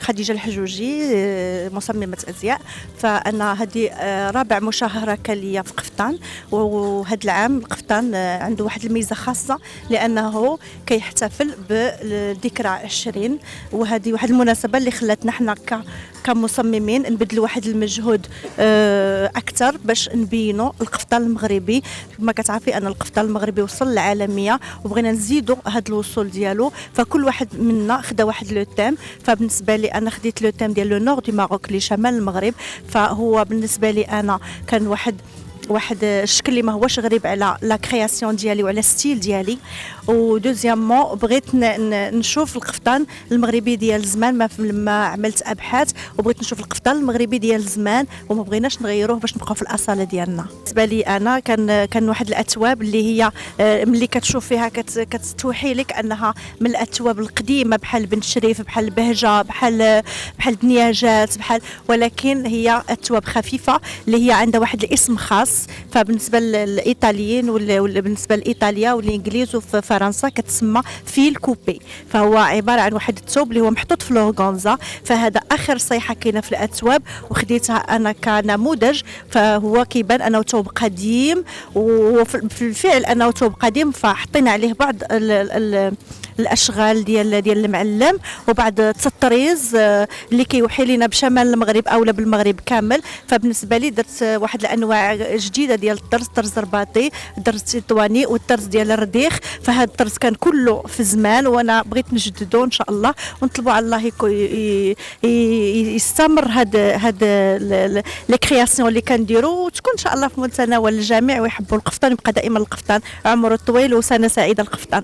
خديجة الحجوجي، مصممة أزياء. فأنا هذه رابع مشاهرة كان ليا في قفطان، وهذا العام قفطان عنده واحد الميزة خاصة لأنه كيحتفل بالذكرى 20، وهذه واحد المناسبة اللي خلاتنا حنا كمصممين نبذلوا واحد المجهود أكثر باش نبينوا القفطان المغربي. كما كتعرفي أن القفطان المغربي وصل للعالمية وبغينا نزيدوا هذا الوصول ديالو، فكل واحد منا خدا واحد لو تيم. فبالنسبه لي انا خديت لو تيم ديال لو نور دي ماروك لشمال المغرب، فهو بالنسبه لي انا كان واحد الشكل اللي ما هوش غريب على لا كرياسيون ديالي وعلى ستيل ديالي. ودوزيامون بغيت نشوف القفطان المغربي ديال زمان، لما عملت ابحاث وبغيت نشوف القفطان المغربي ديال زمان وما بغيناش نغيروه باش نبقاو في الاصاله ديالنا. بالنسبه لي انا كان واحد الاثواب اللي هي ملي كتشوف فيها كتوحي لك انها من الاثواب القديمه، بحال بن شريف، بحال البهجه، بحال دنياجات، ولكن هي اثواب خفيفه اللي هي عندها واحد الاسم خاص. فبالنسبه للايطاليين ولا بالنسبه لايطاليا والانجليز وفي فرنسا كتسمى فيل كوبي، فهو عباره عن واحد الثوب اللي هو محطوط في لورغانزا. فهذا اخر صيحه كاينه في الاثواب وخديتها انا كنموذج، فهو كيبان انه ثوب قديم، وفي الفعل انه ثوب قديم. فحطينا عليه بعض الاشغال ديال المعلم وبعض التطريز اللي كيوحي لنا بشمال المغرب اولا بالمغرب كامل. فبالنسبه لي درت واحد الانواع جديده ديال الطرز رباطي، الطرز تطواني والطرز ديال الرديخ. فهذا الطرز كان كله في زمان وانا بغيت نجددو ان شاء الله، ونطلبوا على الله يستمر هاد لي كرياسيون اللي كنديروا، وتكون ان شاء الله في متناول الجميع ويحبوا القفطان، يبقى دائما القفطان عمره طويل وسنه سعيده القفطان.